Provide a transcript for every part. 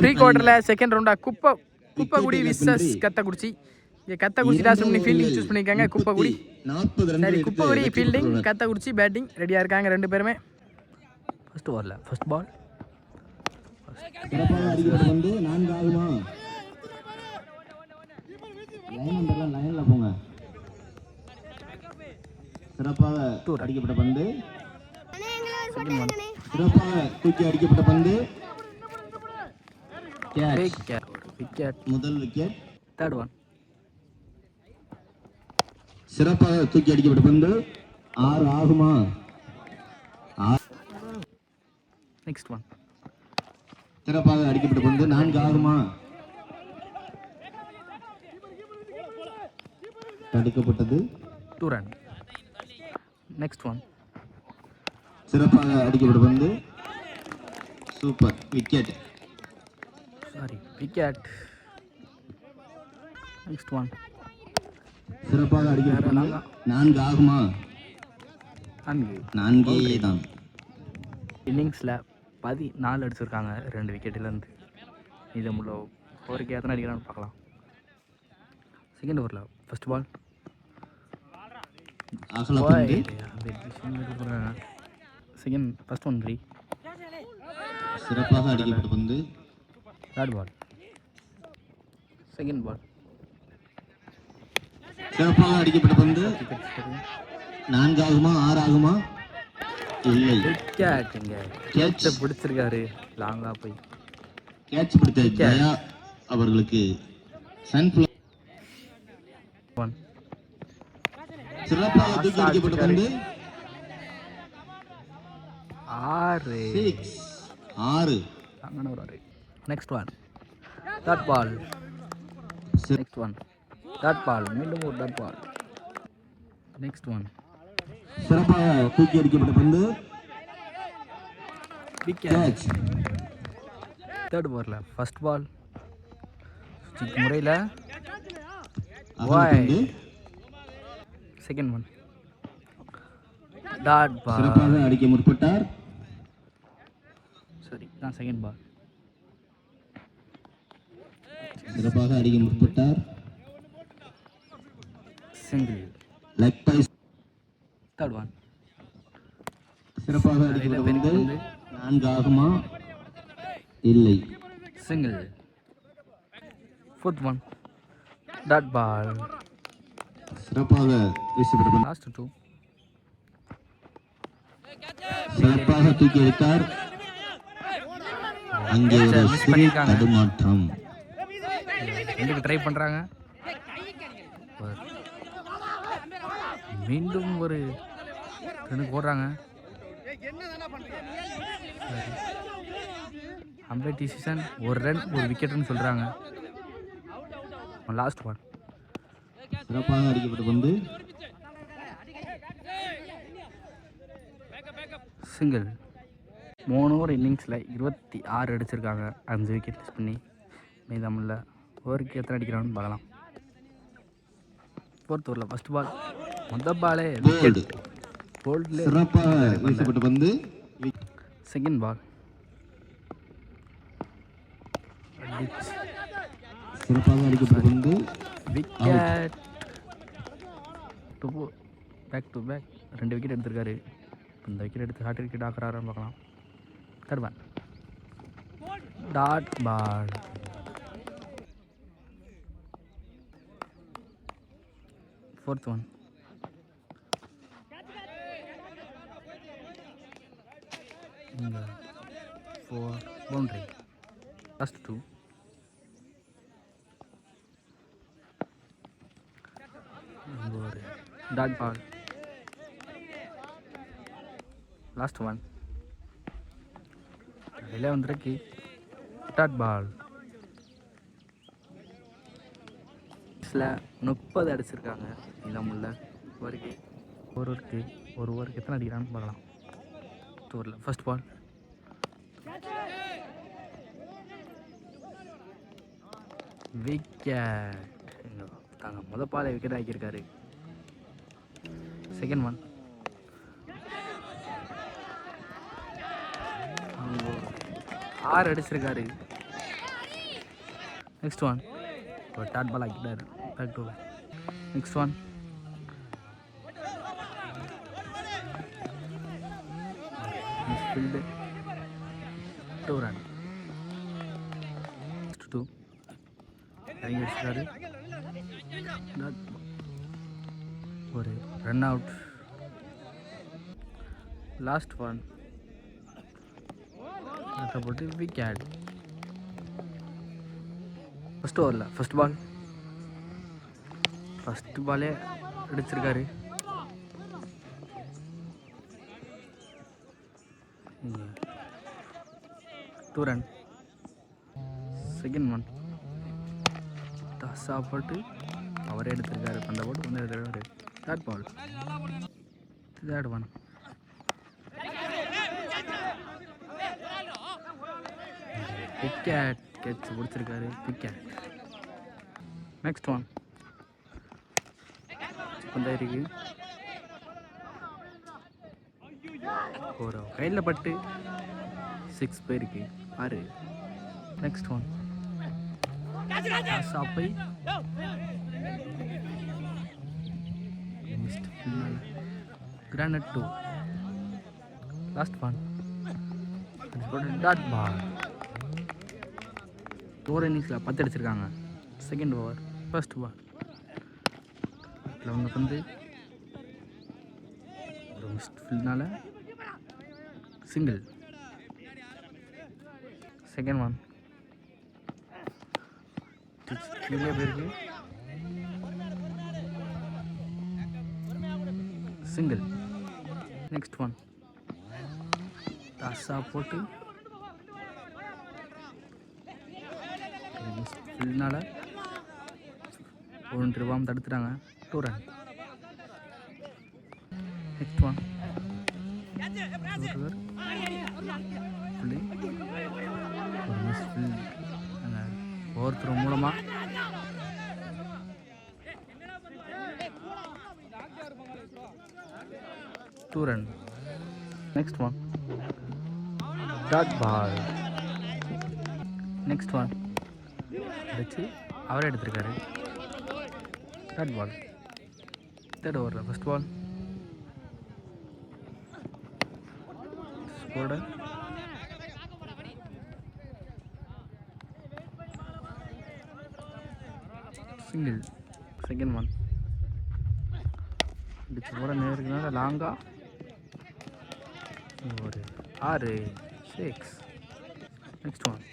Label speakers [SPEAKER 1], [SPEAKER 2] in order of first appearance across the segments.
[SPEAKER 1] Pre குவார்டரில் second ரவுண்டாக குப்பைக்குடி versus Kathakurichi. இங்கே Kathakurichi toss பண்ணி ஃபீல்டிங் சூஸ் பண்ணியிருக்காங்க. குப்பைக்குடி சரி, குப்பைக்குடி ஃபீல்டிங், கத்தக்குறிச்சி பேட்டிங் ரெடியாக இருக்காங்க ரெண்டு பேருமே. ஃபர்ஸ்ட் ஓவரில் ஃபர்ஸ்ட் பால்
[SPEAKER 2] சிறப்பாக அடிக்கப்பட்ட பந்து, சிறப்பாக தூக்கி அடிக்கப்பட்ட பந்து, முதல் விக்கெட்.
[SPEAKER 1] தேர்ட் ஒன்
[SPEAKER 2] சிறப்பாக தூக்கி அடிக்கப்பட்ட பந்து 6 ஆகுமா?
[SPEAKER 1] நெக்ஸ்ட் ஒன்
[SPEAKER 2] சிறப்பாக அடிக்கப்பட்ட பந்து 4 ஆகுமா? தடுக்கப்பட்டது.
[SPEAKER 1] 2 ரன். நெக்ஸ்ட் ஒன்
[SPEAKER 2] சிறப்பாக அடிக்கப்பட்ட பந்து, super wicket.
[SPEAKER 1] Sorry, wicket. Next one
[SPEAKER 2] சிறப்பாக அடிக்கப்பட்ட பந்து 4 ஆகுமா? 4 தான்.
[SPEAKER 1] இன்னிங்ஸில் 14 அடிச்சிருக்காங்க 2 விக்கெட்டிலேருந்து. இது முள்ள ஓவருக்கு எத்தனை அடிக்கிறான்னு பார்க்கலாம். செகண்ட் ஓவரில் first ball second first one 3.
[SPEAKER 2] சிறப்பாக அடிக்கப்பட்ட பந்து.
[SPEAKER 1] தேர்ட் பால் செகண்ட் பால்
[SPEAKER 2] சிறப்பாக அடிக்கப்பட்ட பந்து 4 ஆகுமா? 6 ஆகுமா? இல்லை.
[SPEAKER 1] விக்கெட்டுங்க. கேட்சை பிடிச்சிருக்காரு லாங்கா போய்.
[SPEAKER 2] கேட்ச் பிடித்த ஜெயா அவர்களுக்கு சன்ஃப்ளவர். சிறப்பாக தூக்கி அடிக்கப்பட்ட பந்து 6.
[SPEAKER 1] அங்கே ஒரு next one dot ball. Next one dot ball, மீண்டும் ஒரு டாட் பால். நெக்ஸ்ட் ஒன்
[SPEAKER 2] சிறப்பாக தூக்கி அடிக்கப்பட்ட பந்து
[SPEAKER 1] விக்கெட். தேர்ட் ஓவரில் ஃபர்ஸ்ட் பால் முறையில் செகண்ட் ஒன் டாட் பால்.
[SPEAKER 2] சிறப்பாக அடிக்க முற்பட்டார்.
[SPEAKER 1] சரி தான் செகண்ட் பால்.
[SPEAKER 2] சிறப்பாக அடிக்க முற்பட்டார்.
[SPEAKER 1] Single.
[SPEAKER 2] Leg byes.
[SPEAKER 1] Third one
[SPEAKER 2] சிறப்பாக அடிக்கப்பட்ட பந்து 4 ஆகுமா? இல்லை.
[SPEAKER 1] Single. Fourth one dot ball.
[SPEAKER 2] சிறப்பாக வீசப்பட்ட பந்து.
[SPEAKER 1] லாஸ்ட் 2
[SPEAKER 2] சிறப்பாக தூக்கி அடித்தார். அங்கே ஒரு சிறிய தடுமாற்றம்.
[SPEAKER 1] எங்களுக்கு ட்ரை பண்ணுறாங்க. மீண்டும் ஒரு ரனுக்கு ஓடுறாங்க. அம்பேர் டிசிஷன் 1 ரன் 1 விக்கெட்னு சொல்கிறாங்க. லாஸ்ட் ஒன்
[SPEAKER 2] சிறப்பாக அடிக்கப்பட்ட பந்து
[SPEAKER 1] சிங்கிள். 3 ஓவர் இன்னிங்ஸில் 26 அடிச்சிருக்காங்க. 5 விக்கெட் மிஸ் பண்ணி. மீதமில்ல ஓவருக்கு எத்தனை அடிக்கிறான்னு பார்க்கலாம். ஃபோர்த் ஓவரில் ஃபர்ஸ்ட் பால் முதல் பாலே விக்கெட்.
[SPEAKER 2] சிறப்பாக வீசப்பட்ட பந்து.
[SPEAKER 1] செகண்ட் பால்
[SPEAKER 2] சிறப்பாக அடிக்கப்பட்ட பந்து
[SPEAKER 1] wicket. Back to back 2 wicket எடுத்திருக்காரு. இந்த விக்கெட் எடுத்து ஹார்ட் விக்கெட் ஆக்குறாருன்னு பார்க்கலாம். Third one dot ball. Fourth one இங்கே 4 பவுண்ட்ரி. லாஸ்ட் 2 ஒரு டாட் பால். லாஸ்ட் ஒன் வெளியே வந்துருக்கு டாட் பால். 30 அடிச்சிருக்காங்க. இல்லாமல்ல ஒருவருக்கு எத்தனை அடிக்கிறான்னு பார்க்கலாம். டூரில் ஃபர்ஸ்ட் பால் விக்கெட். தாங்க முதல் பாலை விக்கெட் ஆக்கியிருக்காரு. செகண்ட் ஒன் 6 அடிச்சிருக்காரு. நெக்ஸ்ட் ஒன் ஒரு டாட் பால் ஆக்கிட்டார். Back to next one. Misfield 2 run. Next 2 இறங்கி அடிச்சிட்டாரு. ஒரு ரன் அவுட். லாஸ்ட் ஒன் போட்டு விக்கெட். ஃபஸ்ட் ஓவரில் ஃபஸ்ட் பாலே அடிச்சிருக்காரு. Two run. செகண்ட் ஒன் சாப்பிட்டு அவரே எடுத்திருக்காரு. அந்த போட்டு வந்து எடுத்துருக்காரு. Third ball. Third one. Wicket. Catch பிடிச்சிருக்காரு. விக்கெட். நெக்ஸ்ட் ஒன் இருக்கு. ஒரு கையில் பட்டு 6 போயிருக்கு. 6. நெக்ஸ்ட் ஒன் சாப்பை கிரானைட் 2. Last one dot ball. Over இன்னிங்ஸில் 10 அடிச்சிருக்காங்க. Second over first ball. ஒன்று வந்து ஒரு மிஸ்ட் ஃபீல்ட்னால சிங்கிள். செகண்ட் ஒன் கீழே போயிருக்கு. சிங்கிள். நெக்ஸ்ட் ஒன் டாஸா போட்டு ஃபீல்ட்னால 1 ரூபாய் தடுத்துட்டாங்க. 2 ரன். நெக்ஸ்ட் ஒன் ஒரு மிஸ் ஃபீல்ட். ஒவ்வொருத்தர் மூலமாக two run. Next one dot ball. Next one அடிச்சு அவரே எடுத்திருக்காரு. Dot ball. தேர்ட் ஓவரில் first ball scored. Single. Second one அடிச்சு கூட நேருக்குனால லாங்கா ஒரு 6. 6. நெக்ஸ்ட் ஒன்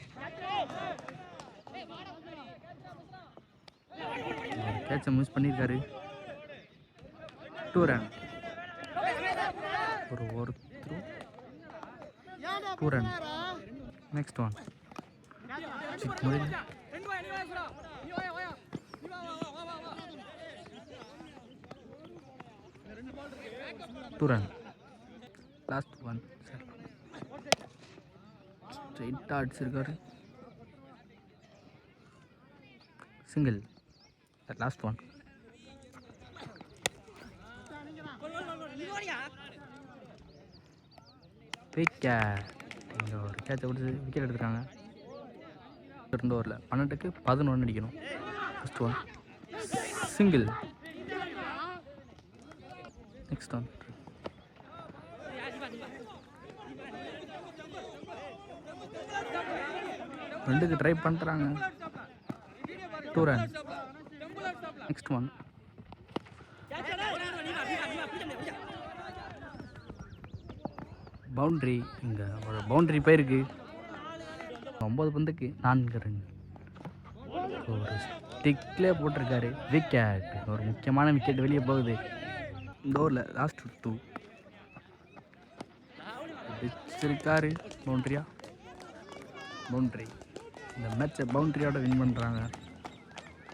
[SPEAKER 1] கேட்சை மிஸ் பண்ணியிருக்காரு. 2 ரன். ஒரு through 2 run. Next one two run. Last one ஸ்ட்ரைட்டாக அடிச்சிருக்காரு. சிங்கிள். Last one wicket. இங்கே ஒரு கேட்சை பிடிச்சி விக்கெட் எடுத்துருக்காங்க. 2 ஓவரில் 12க்கு 11 அடிக்கணும். First one single. Next one ரெண்டுக்கு ட்ரை பண்ணுறாங்க. 2 ரன். Next one boundary. இங்கே ஒரு பவுண்ட்ரி போயிருக்கு. 9 பந்துக்கு 4 ரன். ஒரு ஸ்டிக்லேயே போட்டிருக்காரு. விக்கெட். ஒரு முக்கியமான விக்கெட் வெளியே போகுது. இந்த ஓவரில் லாஸ்ட் 2 அடிச்சிருக்காரு. பவுண்ட்ரி. இந்த மேட்சை பவுண்ட்ரியோட வின் பண்ணுறாங்க.